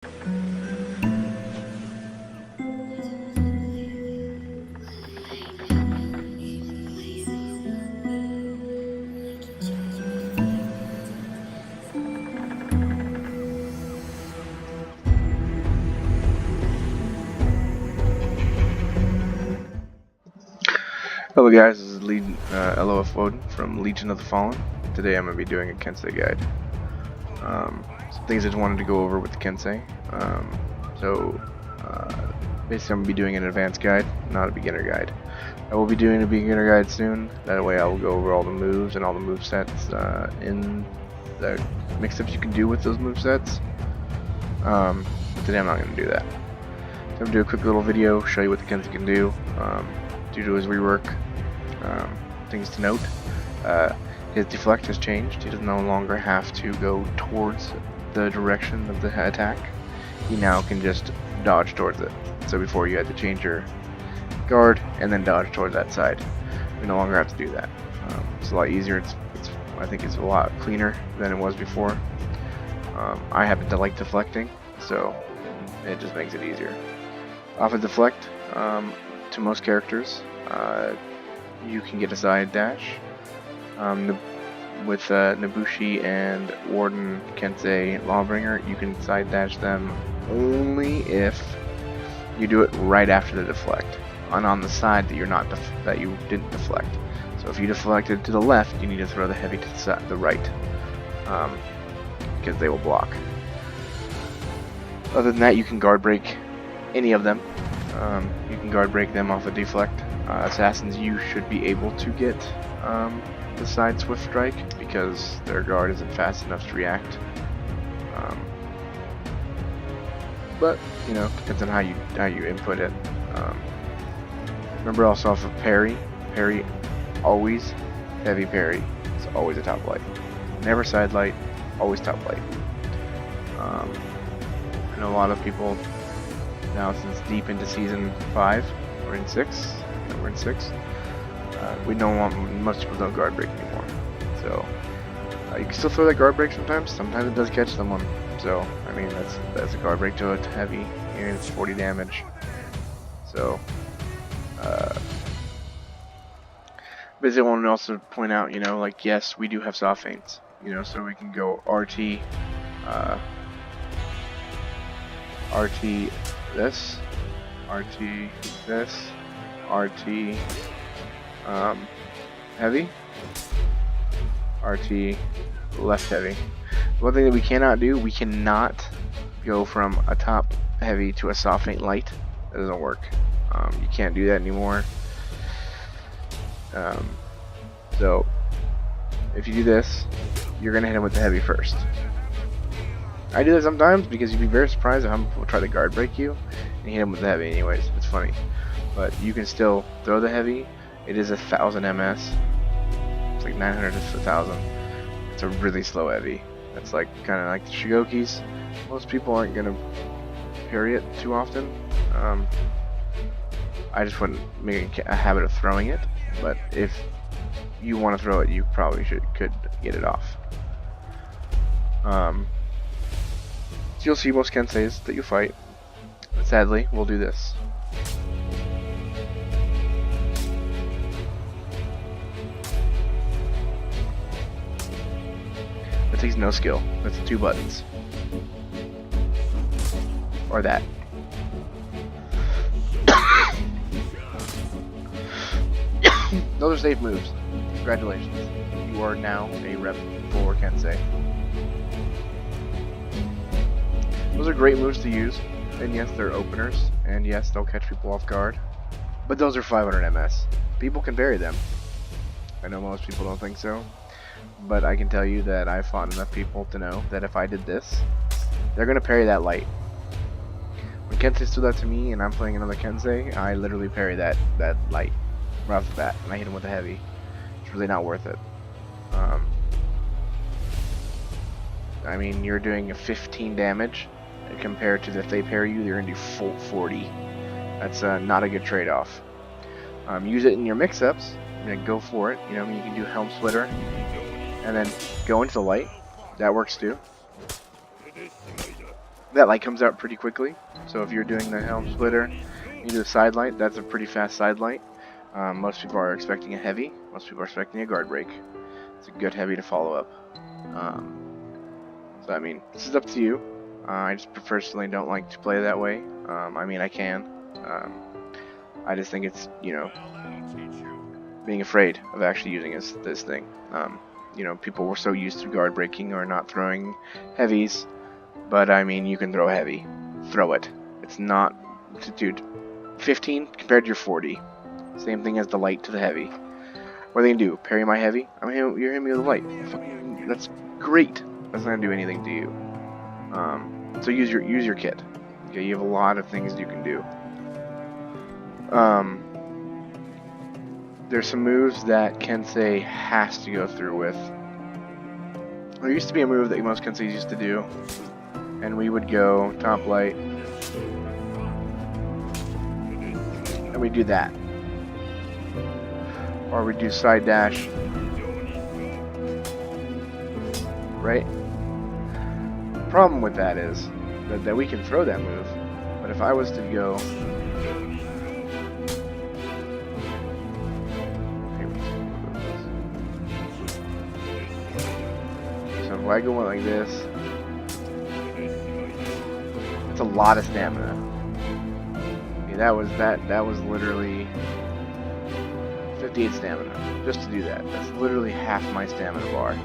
Hello guys, this is LoF Wodan from Legion of the Fallen. Today I'm going to be doing a Kensei guide. Some things I just wanted to go over with the Kensei. Basically I'm going to be doing an advanced guide, not a beginner guide. I will be doing a beginner guide soon. That way I will go over all the moves and all the move sets in the mix-ups you can do with those move sets. But today I'm not going to do that. So I'm going to do a quick little video, show you what the Kensei can do. Due to his rework, things to note, his deflect has changed. He does no longer have to go towards the direction of the attack. He now can just dodge towards it. So before you had to change your guard and then dodge towards that side. We no longer have to do that. It's a lot easier. I think it's a lot cleaner than it was before. I happen to like deflecting, so it just makes it easier. Off of deflect, to most characters, you can get a side dash. With Nobushi and Wodan, Kensei, Lawbringer, you can side dash them only if you do it right after the deflect, and on the side that you didn't deflect. So if you deflected to the left, you need to throw the heavy to the right, because they will block. Other than that, you can guard break any of them. You can guard break them off a deflect. Assassins, you should be able to get the side swift strike because their guard isn't fast enough to react. But you know, depends on how you input it. Remember also off of parry. Parry always heavy parry. It's always a top light. Never side light. Always top light. I know a lot of people. Now, since deep into season 5, we're in 6. We're in 6. We don't want most people don't guard break anymore. So you can still throw that guard break sometimes. Sometimes it does catch someone. So I mean that's a guard break to a heavy, and it's 40 damage. So basically, I want to also point out, you know, like yes, we do have soft feints. You know, so we can go RT. RT this, RT this, RT heavy, RT left heavy. One thing that we cannot do, we cannot go from a top heavy to a soft feint light. That doesn't work. You can't do that anymore. So if you do this, you're gonna hit him with the heavy first. I do that sometimes because you'd be very surprised at how many people try to guard break you and hit him with the heavy anyways. It's funny. But you can still throw the heavy. It is 1000 MS. It's like 900 to 1000. It's a really slow heavy. It's like kind of like the Shigokis. Most people aren't going to parry it too often. I just wouldn't make a habit of throwing it. But if you want to throw it, you probably could get it off. So you'll see most Kenseis that you fight. Sadly, we'll do this. That takes no skill. That's 2 buttons. Or that. Those are safe moves. Congratulations. You are now a rep for Kensei. Those are great moves to use, and yes, they're openers, and yes, they'll catch people off guard, but those are 500 MS. People can parry them. I know most people don't think so, but I can tell you that I've fought enough people to know that if I did this, they're going to parry that light. When Kensei do that to me, and I'm playing another Kensei, I literally parry that light right off the bat, and I hit him with a heavy. It's really not worth it. I mean, you're doing a 15 damage. Compared to if they parry you, they're going to do full 40. That's not a good trade-off. Use it in your mix-ups. Go for it. You know, you can do Helm Splitter and then go into the light. That works too. that light comes out pretty quickly. So if you're doing the helm splitter, you do a side light, that's a pretty fast side light. Most people are expecting a heavy, most people are expecting a guard break. It's a good heavy to follow up. So I mean, this is up to you. I just personally don't like to play that way. I mean, I can. I just think it's, you know, being afraid of actually using this thing. You know, people were so used to guard breaking or not throwing heavies, but I mean, you can throw heavy. Throw it. It's not, dude, 15 compared to your 40. Same thing as the light to the heavy. What are they gonna do? Parry my heavy? I mean, you're hitting me with a light. Fucking, that's great. That's not gonna do anything to you. So use your kit. Okay, you have a lot of things you can do. There's some moves that Kensei has to go through with. There used to be a move that most Kenseis used to do, and we would go top light, and we do that, or we do side dash, right? The problem with that is that we can throw that move, but if I was to go, so if I go one like this, it's a lot of stamina. Okay, that was literally 58 stamina just to do that. That's literally half my stamina bar.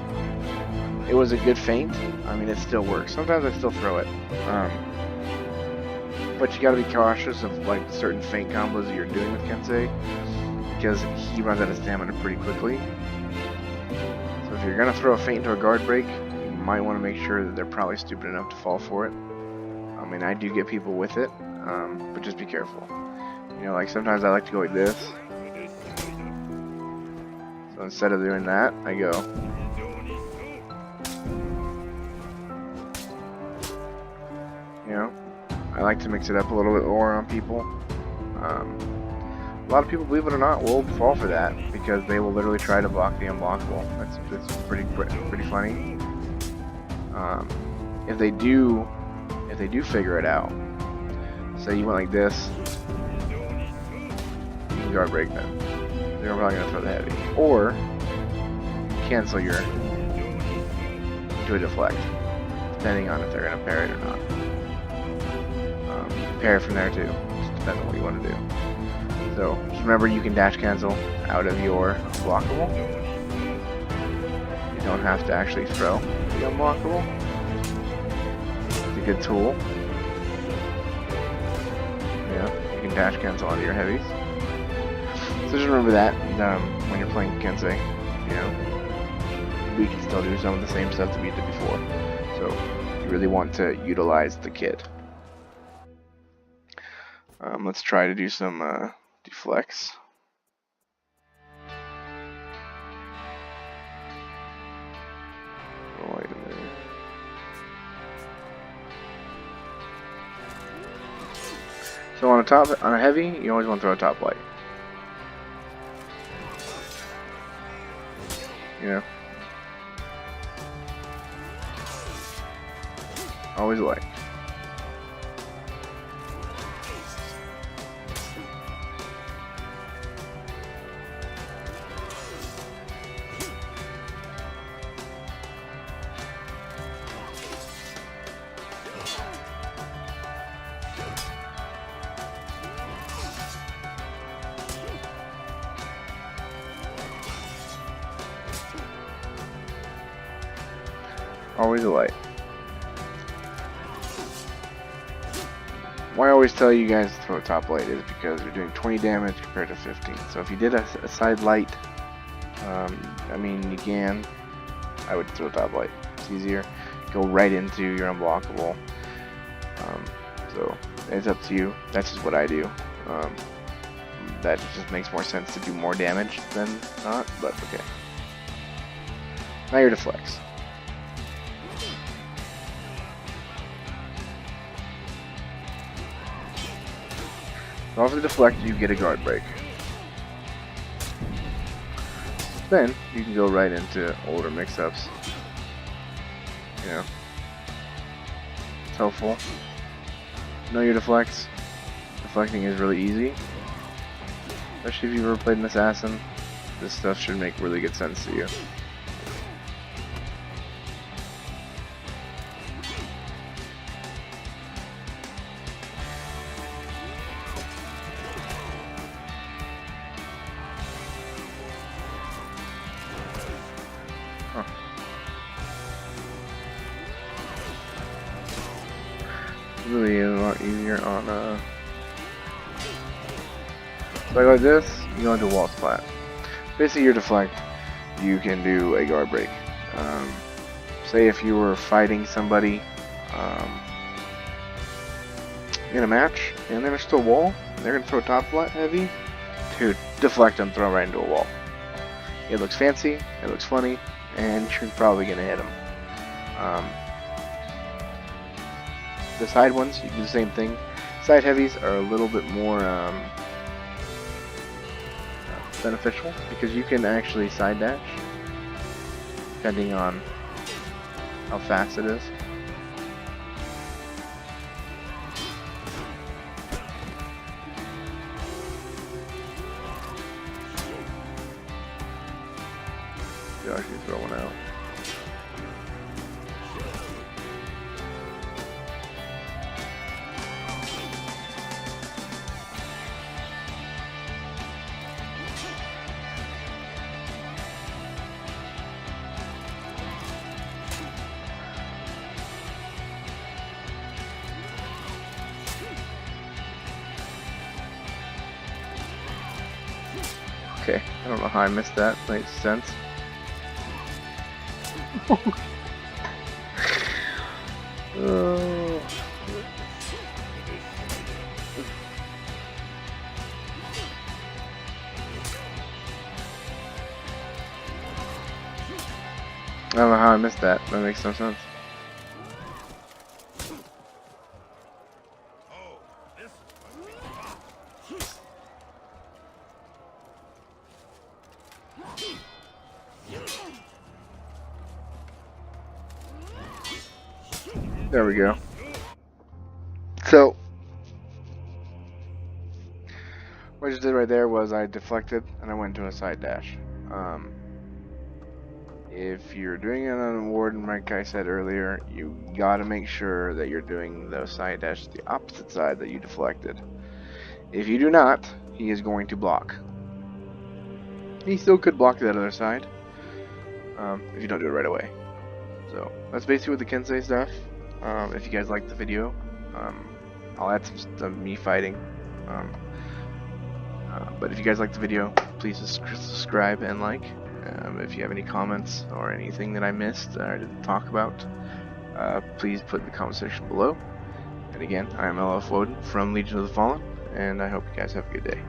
It was a good feint. I mean, it still works. Sometimes I still throw it. But you gotta be cautious of like certain feint combos that you're doing with Kensei, because he runs out of stamina pretty quickly. So if you're gonna throw a feint into a guard break, you might want to make sure that they're probably stupid enough to fall for it. I mean, I do get people with it, but just be careful. You know, like sometimes I like to go like this. So instead of doing that, I go. You know, I like to mix it up a little bit more on people. A lot of people, believe it or not, will fall for that because they will literally try to block the unblockable. That's pretty funny. If they do figure it out, say you went like this, you can guard break them. They're probably gonna throw the heavy, or cancel your to a deflect, depending on if they're gonna parry it or not. You can parry from there too. Just depends on what you want to do. So just remember, you can dash cancel out of your unblockable. You don't have to actually throw the unblockable. It's a good tool. Yeah, you can dash cancel out of your heavies. So just remember that when you're playing Kensei, you know, we can still do some of the same stuff that we did before. So you really want to utilize the kit. Let's try to do some deflects. Oh, wait a minute. So on a heavy, you always want to throw a top light. You know, always light. Always a light. Why I always tell you guys to throw a top light is because you're doing 20 damage compared to 15. So if you did a side light, I mean, you can. I would throw a top light. It's easier. Go right into your unblockable. So it's up to you. That's just what I do. That just makes more sense to do more damage than not, but okay. Now your deflects. Off the deflect, you get a guard break. Then you can go right into older mix-ups. You know, It's helpful. Know your deflects. Deflecting is really easy. Especially if you've ever played an assassin. This stuff should make really good sense to you. Huh. Really is a lot easier on like this, you go into wall splat. Basically your deflect, you can do a guard break. Say if you were fighting somebody in a match and there's still a wall, and they're gonna throw top flat heavy, dude, deflect them, throw right into a wall. It looks fancy, it looks funny, and you're probably gonna hit them. The side ones, you do the same thing. Side heavies are a little bit more beneficial because you can actually side dash depending on how fast it is. You actually throw one out. Okay, I don't know how I missed that. Makes sense. Oh. I don't know how I missed that. That makes no sense. There we go. So, what I just did right there was I deflected and I went to a side dash. If you're doing it on a Wodan, like I said earlier, you gotta make sure that you're doing the side dash the opposite side that you deflected. If you do not, he is going to block. He still could block that other side if you don't do it right away. So that's basically what the Kensei stuff. If you guys like the video, I'll add some stuff of me fighting. But if you guys like the video, please subscribe and like. If you have any comments or anything that I missed or didn't talk about, please put in the comment section below. And again, I am LoF Wodan from Legion of the Fallen, and I hope you guys have a good day.